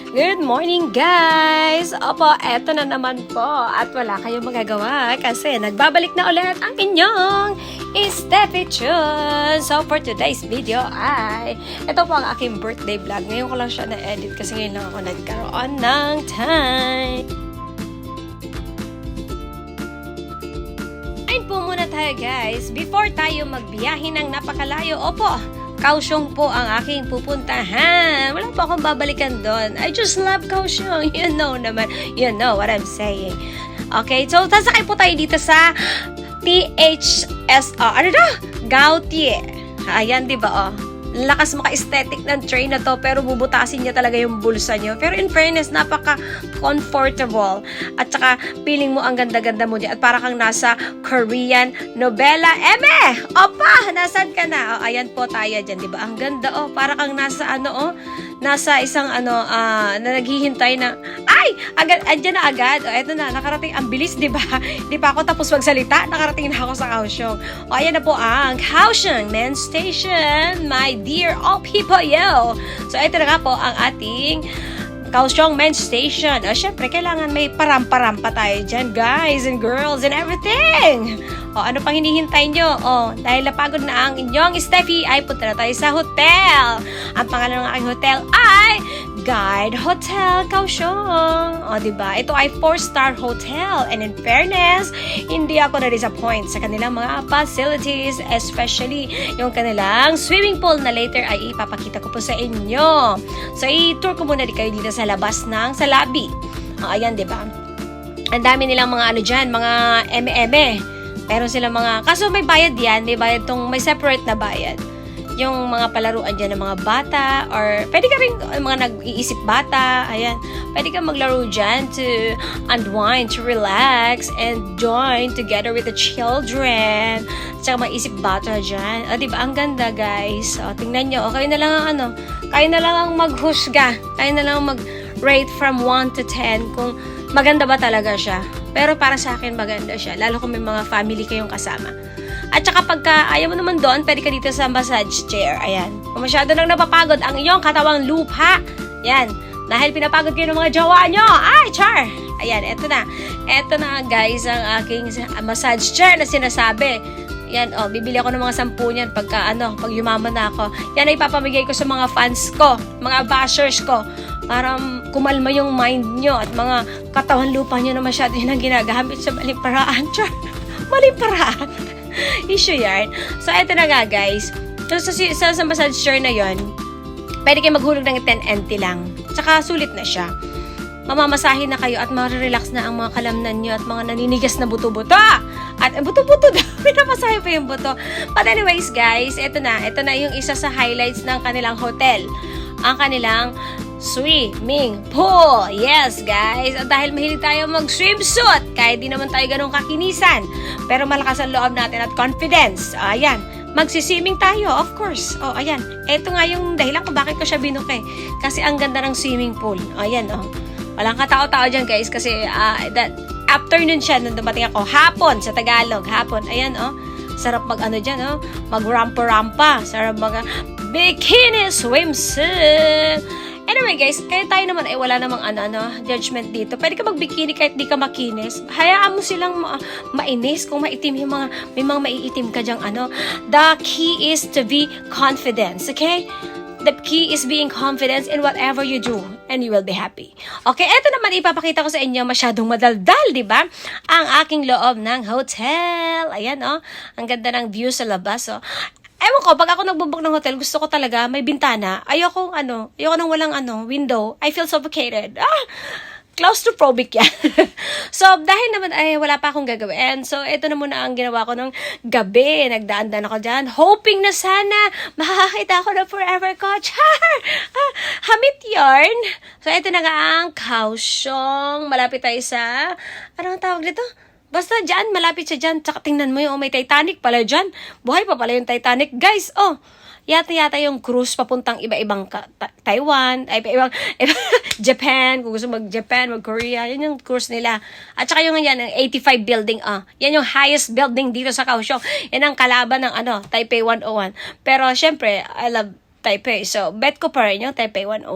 Good morning guys! Opo, eto na naman po at wala kayong magagawa kasi nagbabalik na ulit ang inyong Steffi Chun. So for today's video ay ito po ang aking birthday vlog. Ngayon ko lang siya na-edit kasi ngayon lang ako nagkaroon ng time. Ayun po muna tayo guys. Before tayo magbiyahe ng napakalayo, opo, Kaohsiung po ang aking pupuntahan. Wala po akong babalikan doon. I just love Kaohsiung. You know naman. You know what I'm saying. Okay, so sasakay po tayo dito sa THSR. Ano na? Gautier. Ayan, di ba oh? Lakas maka-aesthetic ng train na to pero bubutasin niya talaga yung bulsa niyo. Pero in fairness, napaka-comfortable. At saka, feeling mo ang ganda-ganda mo dyan. At para kang nasa Korean novela. Eme! Opa! Nasaan ka na? O, ayan po tayo dyan, di ba? Ang ganda, oh. Para kang nasa nasa isang na naghihintay na, ay! Agad, andyan na agad. O, eto na, nakarating. Ang bilis, di ba? Di pa ako tapos magsalita. Nakarating na ako sa Kaohsiung. O, ayan na po ang Kaohsiung Main Station. My dear all people, yo! So, ito na nga po ang ating Kaohsiung Main Station. O, syempre, kailangan may parampa-rampa tayo dyan, guys and girls and everything. O, ano pang hinihintay nyo? O, dahil napagod na ang inyong Steffi, ay punta na tayo sa hotel. Ang pangalan ng aking hotel ay Guide Hotel Kaohsiung. O, diba? Ito ay 4-star hotel. And in fairness, hindi ako na-disappoint sa kanilang mga facilities, especially yung kanilang swimming pool na later ay ipapakita ko po sa inyo. So, i-tour ko muna di kayo dito sa labas sa lobby. O, ayan, diba? Ang dami nilang mga dyan, mga eme-eme. Meron silang kaso may bayad yan, may separate na bayad. Yung mga palaruan dyan ng mga bata, or pwede ka rin, mga nag-iisip bata, ayan, pwede ka maglaro dyan to unwind, to relax, and join together with the children. Tsaka mag-isip bata dyan. O, diba? Ang ganda, guys. O, tingnan nyo. O, kayo na lang ang maghusga. Kayo na lang mag-rate from 1 to 10 kung maganda ba talaga siya. Pero para sa akin, maganda siya. Lalo kung may mga family kayong kasama. At saka pagka ayaw mo naman doon, pwede ka dito sa massage chair. Ayan. Kung masyado nang napapagod ang iyong katawang lupa. Yan. Dahil pinapagod kayo ng mga jowa nyo. Ay, char! Ayan, eto na. Eto na, guys, ang aking massage chair na sinasabi. Yan, bibili ako ng mga 10 niyan pag yumaman na ako. Yan ay ipapamigay ko sa mga fans ko, mga bashers ko, para kumalma yung mind nyo at mga katawan lupa nyo na masyado yun ang ginagamit sa maling paraan. Char! Maling paraan. Issue yan. So, eto na nga, guys. So, sa massage chair na yon, pwede kayo maghulog ng 10 NT lang. Tsaka, sulit na siya. Mamamasahin na kayo at marirelax na ang mga kalamnan nyo at mga naninigas na buto-buto. At buto-buto daw. Pinamasahin pa yung buto. But anyways, guys, ito na yung isa sa highlights ng kanilang hotel. Ang kanilang swimming pool. Yes, guys. At dahil mahilig tayo mag-swimsuit, kahit di naman tayo ganun kakinisan, pero malakas ang loob natin at confidence. Ayan. Magsiswimming tayo, of course. O, ayan. Ito nga yung dahilan kung bakit ko siya binuke. Kasi ang ganda ng swimming pool. Ayan, Walang katao-tao dyan, guys, kasi afternoon siya nung dumating ako. Hapon, sa Tagalog. Hapon. Ayan, sarap dyan, mag-rampa-rampa. Sarap bikini swimsuit. Anyway, guys, kaya tayo naman ay wala namang judgment dito. Pwede ka magbikini kahit di ka makinis. Hayaan mo silang mainis kung maitim yung may mga maiitim ka dyang The key is to be confident, okay? The key is being confident in whatever you do and you will be happy. Okay, eto naman ipapakita ko sa inyo, masyadong madaldal, di ba? Ang aking loob ng hotel. Ayan, ang ganda ng view sa labas, Ewan ko, pag ako nagbubook ng hotel, gusto ko talaga may bintana. Ayoko nang walang window. I feel suffocated. Claustrophobic yan. So, dahil naman ay wala pa akong gagawin. So, ito na muna ang ginawa ko ng gabi. Nagdaan-daan ako dyan. Hoping na sana makakakita ako ng forever ko. Char! Hamit yarn. So, ito na nga ang Kaohsiung. Malapit tayo sa, anong tawag dito? Basta dyan, malapit siya dyan. Tsaka tingnan mo may Titanic pala dyan. Buhay pa pala yung Titanic. Guys, yata yung cruise papuntang iba-ibang Taiwan, ay iba-ibang Japan, kung gusto mag-Japan, mag-Korea, yan yung cruise nila. At saka yung 85 building, yan yung highest building dito sa Kaohsiung. Yan ang kalaban ng Taipei 101. Pero syempre, I love Taipei. So, bet ko pa rin yung Taipei 101.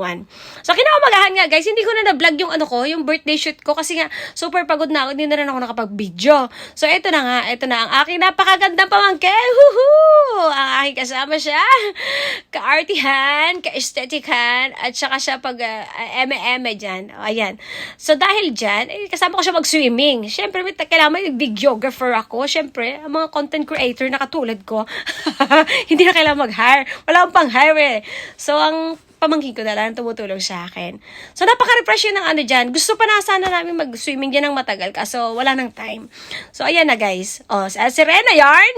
So, kinaumagahan nga guys, hindi ko na na-vlog yung yung birthday shoot ko kasi nga super pagod na ako, hindi na rin ako nakapag-video. So, ito na ang aking napakagandang pamangkin. Woohoo! Ang aking kasama siya, ka-artihan, ka-estetican, at saka siya pag eme-eme dyan. O, ayan. So, dahil dyan, kasama ko siya mag-swimming. Siyempre, kailangan may videographer ako. Siyempre, ang mga content creator na katulad ko, hindi na kailangan mag-hire. Wala akong pang-hire. So, ang pamangkin ko na lang tumutulong sa akin. So, napaka-refresh yun ng dyan. Gusto pa na sana namin mag-swimming dyan ng matagal kaso wala nang time. So, ayan na guys. Oh, si Rena yarn.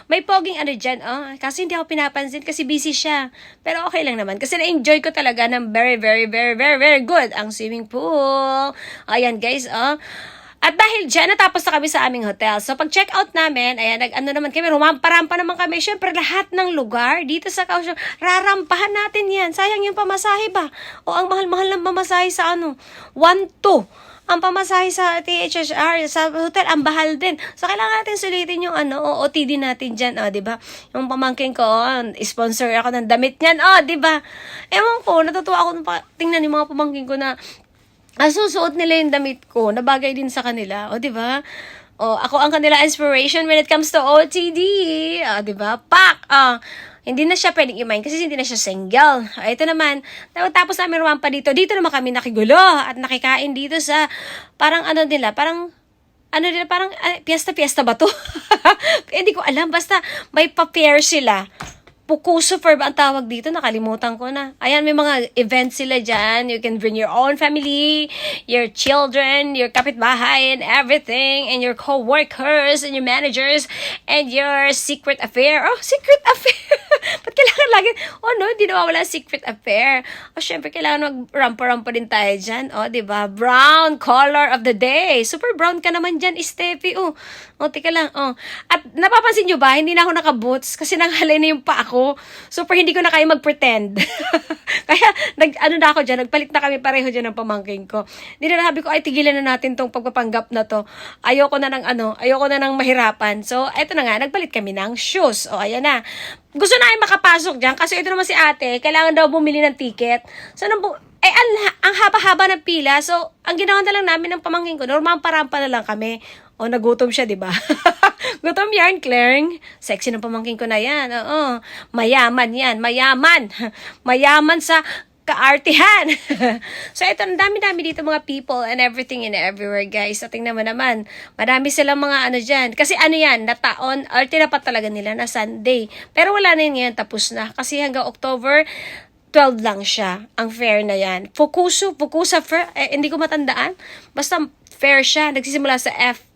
May poging dyan. Oh, kasi hindi ako pinapansin kasi busy siya. Pero okay lang naman. Kasi na-enjoy ko talaga ng very, very, very, very, very good ang swimming pool. Ayan guys. Oh. At dahil dyan, natapos na kami sa aming hotel. So, pag check out namin, ayan, naman kami, rumamparampa naman kami. Siyempre, lahat ng lugar dito sa Kaohsiung, rarampahan natin yan. Sayang yung pamasahe ba? O, ang mahal-mahal ng pamasahe sa 1-2. Ang pamasahe sa THHR, sa hotel, ang bahal din. So, kailangan natin sulitin yung OOTD natin dyan, diba? Yung pamangkin ko, sponsor ako ng damit niyan, diba? Ewan ko, natutuwa ako tingnan yung mga pamangkin ko na susuot nila yung damit ko, na bagay din sa kanila. O, diba? O, ako ang kanila inspiration when it comes to OTD. O, diba? Pak! Hindi na siya pwedeng i-mind kasi hindi na siya single. Ito naman, tapos namin rumampa dito. Dito naman kami nakigulo at nakikain dito sa, parang parang piyesta-piyesta ba to? Hindi ko alam, basta may pa-pair sila. Pukusufer ba ang tawag dito? Nakalimutan ko na. Ayan, may mga events sila dyan. You can bring your own family, your children, your kapitbahay, and everything, and your co-workers, and your managers, and your secret affair. Oh, secret affair! Ba't kailangan lagi? Oh no, hindi na wala secret affair. Oh, syempre, kailangan mag-rampa-rampa din tayo dyan. Oh, diba? Brown color of the day. Super brown ka naman dyan, Steffi. Oh, tika lang. Oh. At napapansin nyo ba, hindi na ako naka-boots kasi nanghalay na yung pa ako. Super hindi ko na kaya mag-pretend. Kaya, na ako dyan, nagpalit na kami pareho dyan ng pamangking ko. Hindi na sabi ko, ay, tigilan na natin tong pagpapanggap na to. Ayoko na ng mahirapan. So, eto na nga, nagpalit kami ng shoes. O, ayan na. Gusto na ay makapasok dyan kasi ito naman si ate, kailangan daw bumili ng ticket. So, ang haba-haba ng pila. So, ang ginawa na lang namin ng pamangkin ko, normal parampa na lang kami. O, nagutom siya, di ba? Gutom yarn, Claire. Sexy ng pamangkin ko na yan. Oo. Mayaman yan. Mayaman. Mayaman sa kaartihan. So, ito, ang dami-dami dito mga people and everything and everywhere, guys. So, tingnan mo naman. Marami silang mga dyan. Kasi yan, nataon, or tinapat talaga nila na Sunday. Pero wala na yun ngayon, tapos na. Kasi hanggang October 12 lang siya, ang fair na yan. Fukusa fair, hindi ko matandaan. Basta fair siya, nagsisimula sa F.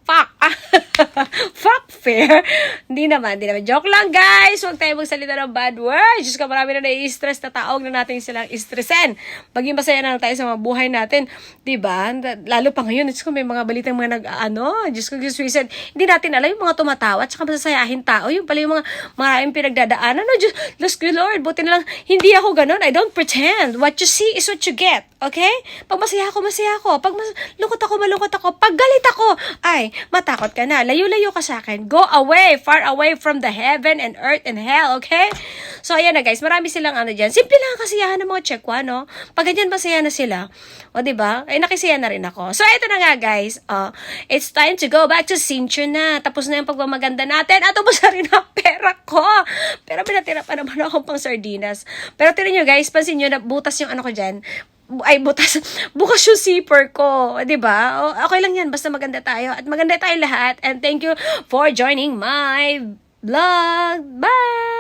Fuck fair. Hindi naman. Joke lang, guys. Huwag tayo magsalita ng bad words. Diyos ka, marami na nai-stress na taong na natin silang stressin. Maging masaya na lang tayo sa mga buhay natin. Diba? Lalo pa ngayon, Diyos ko, may mga balitang mga Diyos ko, suicide. Hindi natin alam yung mga tumatawa at saka masasayahin tao. Yung pala yung mga maraming pinagdadaanan. Diyos ko, Lord, buti na lang, hindi ako ganun. I don't pretend. What you see is what you get. Okay? Pag masaya ako, masaya ako. Pag malungkot ako, malungkot ako. Pag galit ako, ay, matakot ka na. Layo-layo ka sa akin. Go away, far away from the heaven and earth and hell, okay? So, ayan na guys, marami silang dyan. Simple lang ang kasiyahan ng mga Chekwa, no? Pag ganyan, masaya na sila. O, diba? Ay, nakisiya na rin ako. So, ito na nga guys. It's time to go back to Sincho na. Tapos na yung pagmamaganda natin. At ubos na rin ang pera ko. Pero pinatira pa naman akong pang sardinas. Pero tinan nyo guys, pansin nyo na butas yung ko dyan. Ay, bukas yung zipper ko, 'di ba? Okay lang 'yan, basta maganda tayo at maganda tayo lahat. And thank you for joining my vlog. Bye.